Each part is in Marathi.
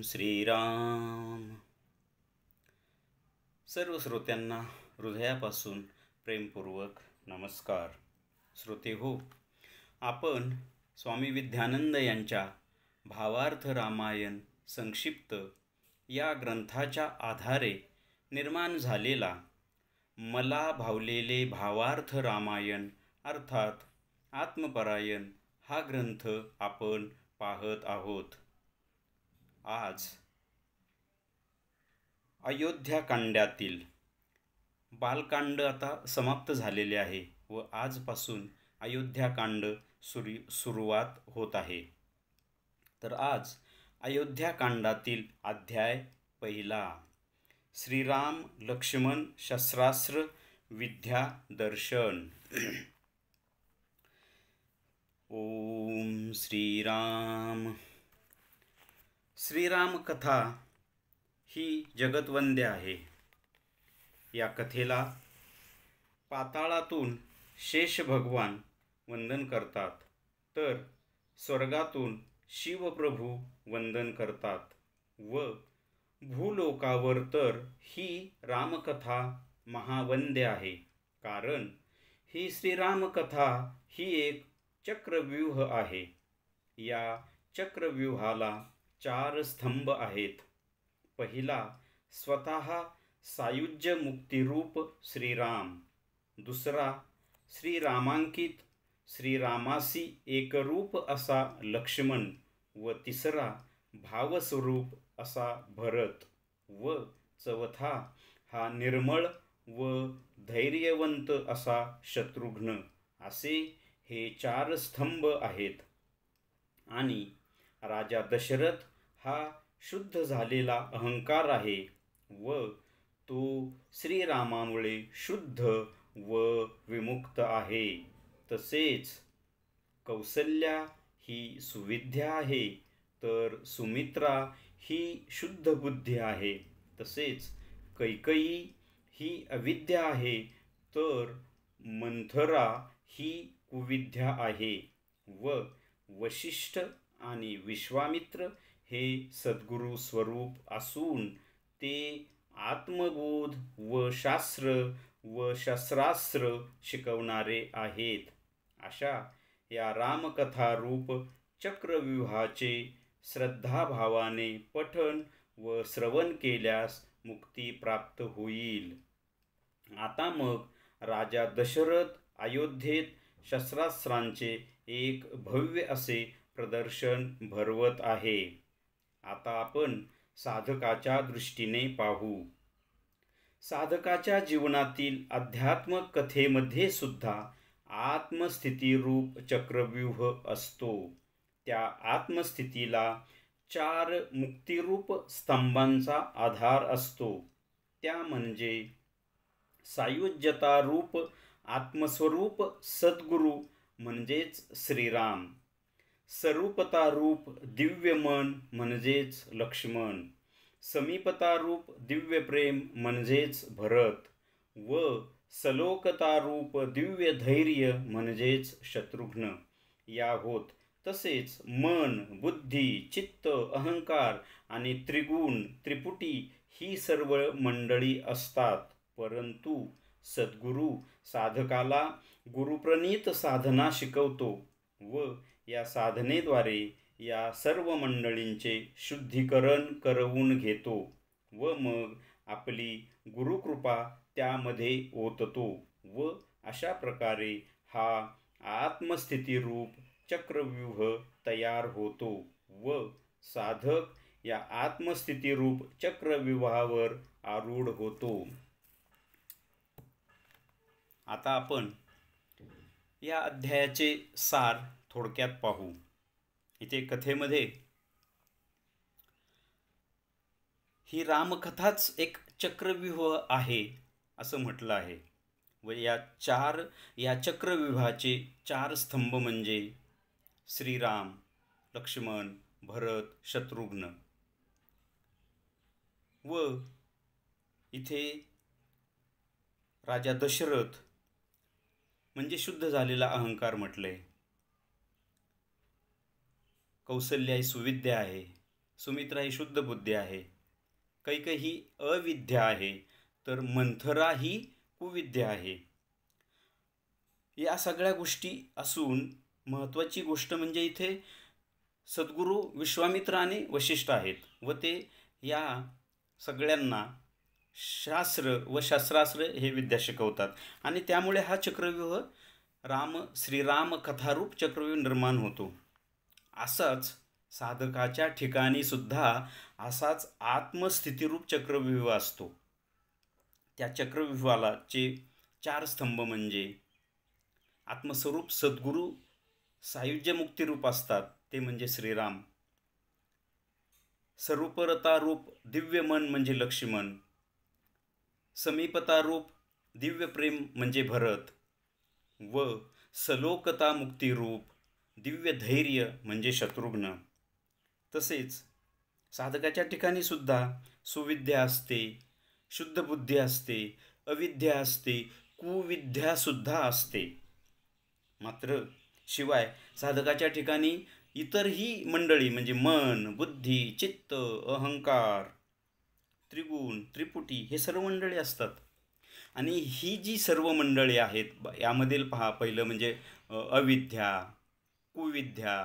श्रीराम. सर्व श्रोत्यांना हृदयापासून प्रेमपूर्वक नमस्कार. श्रोते हो, आपण स्वामी विद्यानंद यांच्या भावार्थ रामायण संक्षिप्त या ग्रंथाच्या आधारे निर्माण झालेला मला भावलेले भावार्थ रामायण अर्थात आत्मपरायण हा ग्रंथ आपण पाहत आहोत. आज अयोध्याकांडातील बालकांड आता समाप्त झालेले आहे व आजपासून अयोध्याकांड सुरुवात होत आहे. तर आज अयोध्याकांडातील अध्याय पहिला, श्रीराम लक्ष्मण शस्त्रास्त्र विद्या दर्शन. ओम श्रीराम. श्रीराम कथा ही जगतवंद्य आहे. या कथेला पाताळातून शेष भगवान वंदन करतात, तर स्वर्गातून शिवप्रभू वंदन करतात व भूलोकावर तर ही रामकथा महावंद्य आहे. कारण ही श्रीरामकथा ही एक चक्रव्यूह आहे. या चक्रव्यूहाला 4 स्तंभ आहेत. पहिला स्वतः सायुज्य मुक्तिरूप श्रीराम, दुसरा श्रीरामांकित श्रीरामासी एकरूप असा लक्ष्मण व तिसरा भावस्वरूप असा भरत व चौथा हा निर्मळ व धैर्यवंत असा शत्रुघ्न. असे हे 4 स्तंभ आहेत. आणि राजा दशरथ हा शुद्ध झालेला अहंकार आहे व तो श्रीरामामुळे शुद्ध व विमुक्त आहे. तसेच कौसल्या ही सुविद्या आहे, तर सुमित्रा ही शुद्ध बुद्धी आहे. तसेच कैकेयी ही अविद्या आहे, तर मंथरा ही कुविद्या आहे व वशिष्ठ आणि विश्वामित्र हे सद्गुरु स्वरूप असून ते आत्मबोध व शास्त्र व शस्त्रास्त्र शिकवणारे आहेत. अशा या रामकथारूप चक्रव्यूहाचे श्रद्धाभावाने पठण व श्रवण केल्यास मुक्ती प्राप्त होईल. आता मग राजा दशरथ अयोध्येत शस्त्रास्त्रांचे एक भव्य असे प्रदर्शन भरवत आहे. आता आपण साधकाच्या दृष्टीने पाहू. साधकाच्या जीवनातील अध्यात्म कथेमध्ये सुद्धा आत्मस्थितीरूप चक्रव्यूह असतो. त्या आत्मस्थितीला 4 मुक्तिरूप स्तंभांचा आधार असतो. त्या म्हणजे सायुज्यतारूप आत्मस्वरूप सद्गुरु म्हणजेच श्रीराम, स्वरूपतारूप दिव्य मन म्हणजेच लक्ष्मण, समीपतारूप दिव्य प्रेम म्हणजेच भरत व सलोकतारूप दिव्य धैर्य म्हणजेच शत्रुघ्न या होत. तसेच मन, बुद्धी, चित्त, अहंकार आणि त्रिगुण त्रिपुटी ही सर्व मंडळी असतात. परंतु सद्गुरु साधकाला गुरुप्रणीत साधना शिकवतो व या साधनेद्वारे या सर्व मंडळींचे शुद्धीकरण करवून घेतो व मग आपली गुरुकृपा त्यामध्ये ओततो व अशा प्रकारे हा आत्मस्थितीरूप चक्रव्यूह तयार होतो व साधक या आत्मस्थितीरूप चक्रव्यूहावर आरूढ होतो. आता आपण या अध्यायाचे सार थोडक्यात पाहू. इथे कथेमध्ये ही रामकथाच एक चक्रव्यूह आहे असं म्हटलं आहे व या चक्रव्यूहाचे 4 स्तंभ म्हणजे श्रीराम, लक्ष्मण, भरत, शत्रुघ्न व इथे राजा दशरथ म्हणजे शुद्ध झालेला अहंकार म्हटलंय. कौसल्या ही सुविद्या आहे सुमित्रा ही शुद्ध बुद्धी आहे, कैकेयी ही अविद्या आहे, तर मंथरा ही कुविद्या आहे. या सगळ्या गोष्टी असून महत्त्वाची गोष्ट म्हणजे इथे सद्गुरू विश्वामित्र आणि वशिष्ठ आहेत व ते या सगळ्यांना शास्त्र व शस्त्रास्त्र हे विद्या शिकवतात. आणि त्यामुळे हा चक्रव्यूह श्रीराम कथारूप चक्रव्यूह निर्माण होतो. असाच साधकाच्या ठिकाणी सुद्धा असाच आत्मस्थितीरूप चक्रव्यूह असतो. त्या चक्रव्यूहाचे 4 स्तंभ म्हणजे आत्मस्वरूप सद्गुरू सायुज्य मुक्तिरूप असतात, ते म्हणजे श्रीराम. स्वरूपरता रूप दिव्य मन म्हणजे लक्ष्मण. समीपता रूप दिव्य प्रेम म्हणजे भरत व सलोकता मुक्तिरूप दिव्य धैर्य म्हणजे शत्रुघ्न. तसेच साधकाच्या ठिकाणी सुद्धा सुविद्या असते, शुद्ध बुद्धी असते, अविद्या असते, कुविद्या सुद्धा असते. मात्र शिवाय साधकाच्या ठिकाणी इतरही मंडळी म्हणजे मन, बुद्धी, चित्त, अहंकार, त्रिगुण, त्रिपुटी हे सर्व मंडळी असतात. आणि ही जी सर्व मंडळी आहेत यामधील पहा, पहिलं म्हणजे अविद्या, कुविद्या,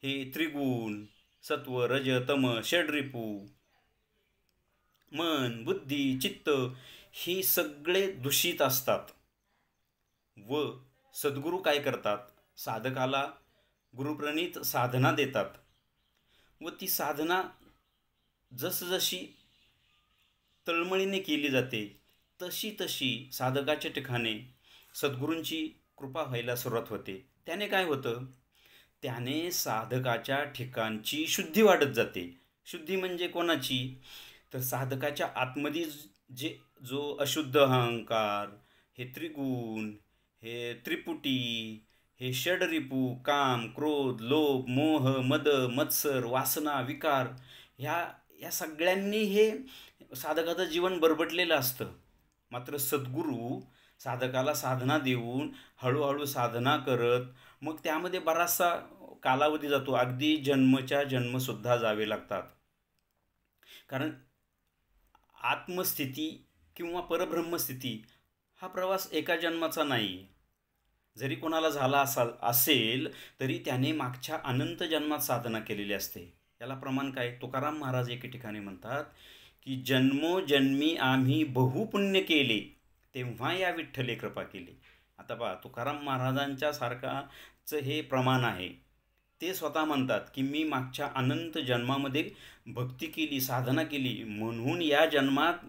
हे त्रिगुण, सत्व, रज, तम, षड्रिपू, मन, बुद्धी, चित्त हे सगळे दूषित असतात. व सद्गुरू काय करतात, साधकाला गुरुप्रणीत साधना देतात व ती साधना जसजशी तळमळीने केली जाते तशी तशी साधकाच्या ठिकाणी सद्गुरूंची कृपा व्हायला सुरुवात होते. त्याने काय होतं, त्याने साधकाच्या ठिकाणची शुद्धी वाढत जाते. शुद्धी म्हणजे कोणाची, तर साधकाच्या आतमध्ये जो अशुद्ध अहंकार, हे त्रिगुण, हे त्रिपुटी, हे षडरिपू, काम, क्रोध, लोभ, मोह, मद, मत्सर, वासना, विकार या सगळ्यांनी हे साधकाचं जीवन बरबटलेलं असतं. मात्र सद्गुरू साधकाला साधना देऊन हळूहळू साधना करत मग त्यामध्ये बराचसा कालावधी जातो, अगदी जन्मच्या जन्मसुद्धा जावे लागतात. कारण आत्मस्थिती किंवा परब्रह्मस्थिती हा प्रवास एका जन्माचा नाही. जरी कोणाला झाला असेल तरी त्याने मागच्या अनंत जन्मात साधना केलेली असते. याला प्रमाण काय, तुकाराम महाराज एके ठिकाणी म्हणतात की जन्मोजन्मी आम्ही बहुपुण्य केले तेव्हा या विठ्ठले कृपा केली. आता पहा, तुकाराम महाराजांच्या सारखाचं हे प्रमाण आहे. ते स्वतः म्हणतात की मी मागच्या अनंत जन्मामध्ये भक्ती केली, साधना केली, म्हणून या जन्मात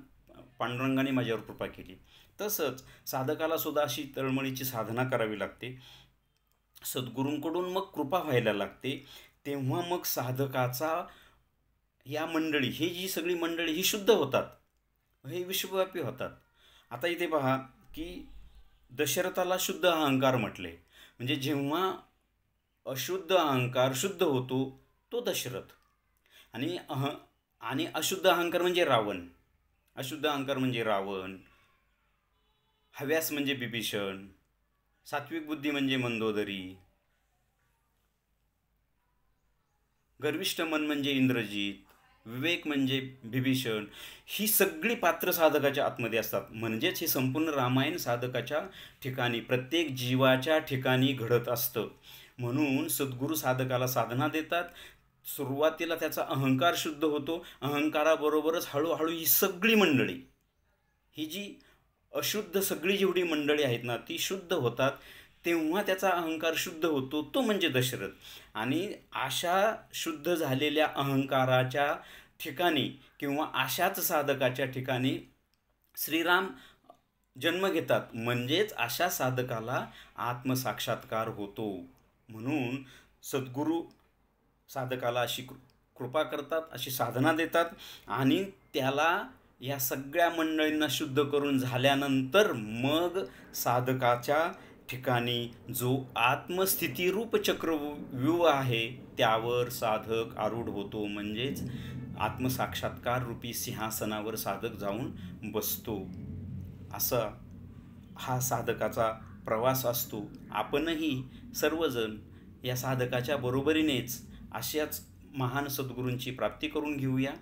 पांडुरंगाने माझ्यावर कृपा केली. तसंच साधकाला सुद्धा अशी तळमळीची साधना करावी लागते, सद्गुरूंकडून मग कृपा व्हायला लागते. तेव्हा मग साधकाचा या मंडळी, ही जी सगळी मंडळी ही शुद्ध होतात, हे विश्वव्यापी होतात. आता इथे पहा की दशरथाला शुद्ध अहंकार म्हटले, म्हणजे जेव्हा अशुद्ध अहंकार शुद्ध होतो तो दशरथ. आणि अशुद्ध अहंकार म्हणजे रावण. अशुद्ध अहंकार म्हणजे रावण, हव्यास म्हणजे बिभीषण, सात्विक बुद्धी म्हणजे मंदोदरी, गर्विष्ठ मन म्हणजे इंद्रजित, विवेक म्हणजे बिभीषण. ही सगळी पात्र साधकाच्या आतमध्ये असतात. म्हणजेच हे संपूर्ण रामायण साधकाच्या ठिकाणी, प्रत्येक जीवाच्या ठिकाणी घडत असतं. म्हणून सद्गुरू साधकाला साधना देतात. सुरुवातीला त्याचा अहंकार शुद्ध होतो, अहंकाराबरोबरच हळूहळू ही सगळी मंडळी, ही जी अशुद्ध सगळी जेवढी मंडळी आहेत ना ती शुद्ध होतात. तेव्हा त्याचा अहंकार शुद्ध होतो, तो म्हणजे दशरथ. आणि अशा शुद्ध झालेल्या अहंकाराच्या ठिकाणी किंवा अशाच साधकाच्या ठिकाणी श्रीराम जन्म घेतात. म्हणजेच अशा साधकाला आत्मसाक्षात्कार होतो. म्हणून सद्गुरू साधकाला अशी कृपा करतात, अशी साधना देतात आणि त्याला या सगळ्या मंडळींना शुद्ध करून झाल्यानंतर मग साधकाच्या ठिकाणी जो आत्मस्थितीरूप चक्रव्यूह आहे त्यावर साधक आरूढ होतो. म्हणजेच आत्मसाक्षात्कार रूपी सिंहासनावर साधक जाऊन बसतो. असा हा साधकाचा प्रवास असतो. आपणही सर्वजण या साधकाच्या बरोबरीनेच अशाच महान सद्गुरूंची प्राप्ती करून घेऊया,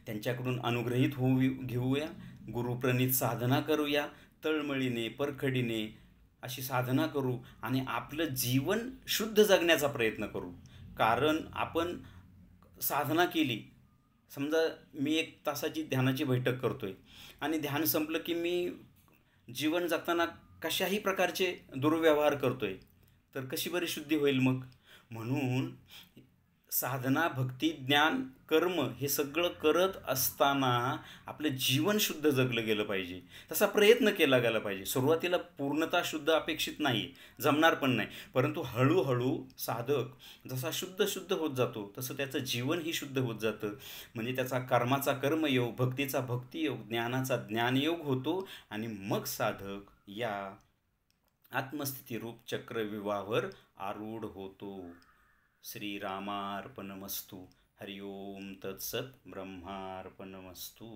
त्यांच्याकडून अनुग्रहित घेऊया, गुरुप्रणित साधना करूया, तळमळीने परखडीने अशी साधना करू आणि आपलं जीवन शुद्ध जगण्याचा प्रयत्न करू. कारण आपण साधना केली, समजा मी 1 तासाची ध्यानाची बैठक करतोय आणि ध्यान संपलं की मी जीवन जगताना कशाही प्रकारचे दुर्व्यवहार करतोय, तर कशी बरी शुद्धी होईल मग? म्हणून साधना, भक्ती, ज्ञान, कर्म हे सगळं करत असताना आपलं जीवन शुद्ध जगलं गेलं पाहिजे, तसा प्रयत्न केला गेला पाहिजे. सुरुवातीला पूर्णतः शुद्ध अपेक्षित नाही, जमणार पण नाही, परंतु हळूहळू साधक जसा शुद्ध होत जातो तसं त्याचं जीवनही शुद्ध होत जातं. म्हणजे त्याचा कर्माचा कर्मयोग, भक्तीचा भक्तियोग, ज्ञानाचा ज्ञानयोग होतो आणि मग साधक या आत्मस्थितीरूप चक्रव्यूहावर आरूढ होतो. श्रीरामार्पणमस्तु. हरि ओम तत्सत. ब्रह्मार्पणमस्तु.